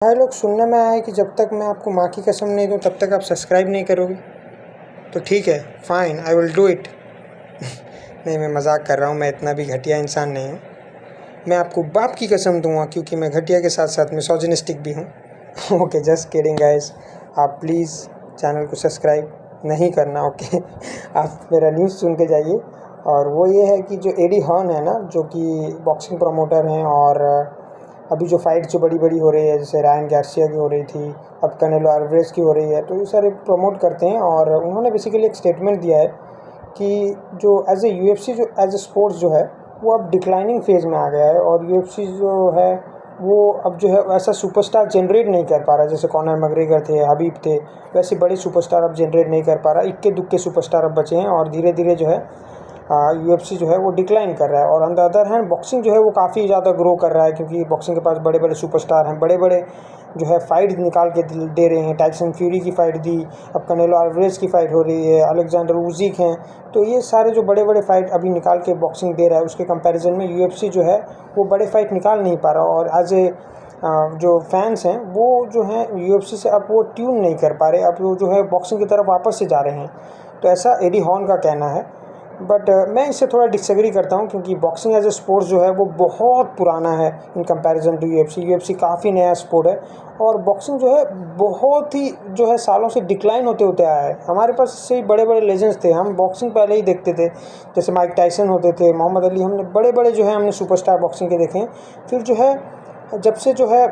भाई लोग, सुनने में आया है कि जब तक मैं आपको माँ की कसम नहीं दूँ तब तक आप सब्सक्राइब नहीं करोगे। तो ठीक है, fine, I will do it. नहीं, मैं मजाक कर रहा हूँ, मैं इतना भी घटिया इंसान नहीं हूँ। मैं आपको बाप की कसम दूंगा क्योंकि मैं घटिया के साथ साथ मिसोजिनिस्टिक भी हूँ। Okay, just kidding guys. आप प्लीज़ चैनल को सब्सक्राइब नहीं करना, ओके। आप मेरा न्यूज़ सुन के जाइए। और वो ये है कि जो एडी हर्न है ना, जो कि बॉक्सिंग प्रमोटर हैं, और अभी जो फाइट जो बड़ी बड़ी हो रही है, जैसे रायन गार्सिया की हो रही थी, अब कनेलो अल्वारेज की हो रही है, तो ये सारे प्रमोट करते हैं। और उन्होंने बेसिकली एक स्टेटमेंट दिया है कि जो एज ए यूएफसी, जो एज ए स्पोर्ट्स जो है वो अब डिक्लाइनिंग फेज़ में आ गया है। और यूएफसी जो है वो अब जो है वैसा सुपरस्टार जनरेट नहीं कर पा रहा। जैसे कॉनर मैग्रेगर थे, हबीब थे, वैसे बड़े सुपरस्टार अब जनरेट नहीं कर पा रहा। इक्के दुक्के सुपरस्टार अब बचे हैं और धीरे धीरे जो है यूएफसी जो है वो डिक्लाइन कर रहा है। और on the other hand boxing जो है वो काफ़ी ज़्यादा ग्रो कर रहा है, क्योंकि बॉक्सिंग के पास बड़े बड़े सुपरस्टार हैं, बड़े बड़े जो है फाइट निकाल के दे रहे हैं। टाइसन फ्यूरी की फ़ाइट दी, अब कनेलो अल्वारेज की फ़ाइट हो रही है, अलेक्जेंडर उज़िक हैं। तो ये सारे जो बड़े बड़े फाइट अभी निकाल के बॉक्सिंग दे रहा है, उसके कंपैरिजन में यूएफसी जो है वो बड़े फाइट निकाल नहीं पा रहा। और एज ए जो फैंस हैं वो जो हैं यूएफसी से अब वो ट्यून नहीं कर पा रहे, अब वो जो है बॉक्सिंग की तरफ वापस से जा रहे हैं। तो ऐसा एडी हॉर्न का कहना है। बट मैं इससे थोड़ा डिसएग्री करता हूँ, क्योंकि बॉक्सिंग एज ए स्पोर्ट्स जो है वो बहुत पुराना है in comparison to UFC. UFC काफ़ी नया स्पोर्ट है और बॉक्सिंग जो है बहुत ही जो है सालों से डिक्लाइन होते होते आया है। हमारे पास से बड़े बड़े लेजेंड्स थे, हम बॉक्सिंग पहले ही देखते थे, जैसे माइक टाइसन होते थे, मोहम्मद अली, हमने बड़े बड़े जो है हमने सुपरस्टार बॉक्सिंग के देखे हैं। फिर जो है जब से जो है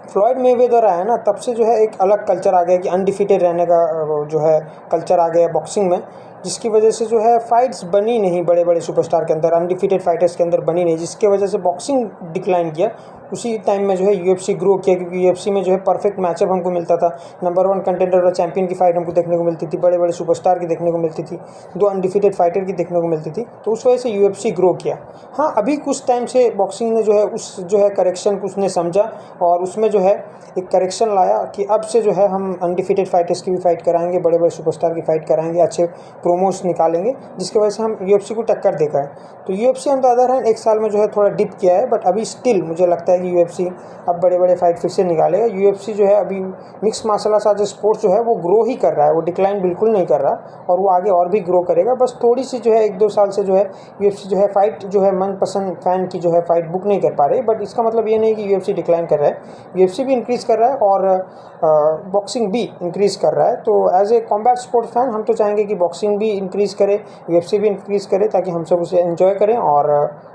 फ्लॉयड मेवेदर आया ना, तब से जो है एक अलग कल्चर आ गया कि अनडिफीटेड रहने का जो है कल्चर आ गया बॉक्सिंग में, जिसकी वजह से जो है फाइट्स बनी नहीं बड़े बड़े सुपरस्टार के अंदर, अनडिफीटेड फाइटर्स के अंदर बनी नहीं, जिसकी वजह से बॉक्सिंग डिक्लाइन किया। उसी टाइम में जो है यूएफसी ग्रो किया, क्योंकि यूएफसी में जो है परफेक्ट मैचअप हमको मिलता था। नंबर 1 कंटेंडर और चैंपियन की फाइट हमको देखने को मिलती थी, बड़े बड़े सुपरस्टार की देखने को मिलती थी, 2 अनडिफीटेड फाइटर की देखने को मिलती थी। तो उस वजह से यूएफसी ग्रो किया। हाँ, अभी कुछ टाइम से बॉक्सिंग ने जो है उस जो है करेक्शन को उसने समझा और उसमें जो है एक करेक्शन लाया कि अब से जो है हम अनडिफीटेड फाइटर्स की भी फाइट कराएंगे, बड़े बड़े सुपरस्टार की फाइट कराएंगे, अच्छे प्रोमोस निकालेंगे, जिसकी वजह से हम यूएफसी को टक्कर देगा। तो UFC on the other hand एक साल में जो है थोड़ा डिप किया है, बट अभी स्टिल मुझे लगता है कि यूएफसी अब बड़े बड़े फाइट फिर से निकालेगा। यूएफसी जो है अभी मिक्स मार्शल आर्ट्स स्पोर्ट्स जो है वो ग्रो ही कर रहा है, वो डिक्लाइन बिल्कुल नहीं कर रहा, और वो आगे और भी ग्रो करेगा। बस थोड़ी सी जो है 1-2 साल से जो है यूएफसी जो है फाइट जो है मनपसंद फैन की जो है फाइट बुक नहीं कर पा रहे। बट इसका मतलब ये नहीं कि यूएफसी डिक्लाइन कर रहा है, यूएफसी भी इंक्रीज़ कर रहा है और बॉक्सिंग भी इंक्रीज़ कर रहा है। तो as a combat sport fan हम तो चाहेंगे कि बॉक्सिंग भी इंक्रीज़ करे, यूएफसी भी इंक्रीज़ करे, ताकि हम सब उसे एंजॉय करें और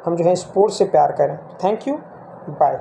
हम जो है स्पोर्ट्स से प्यार करें। Thank you, bye.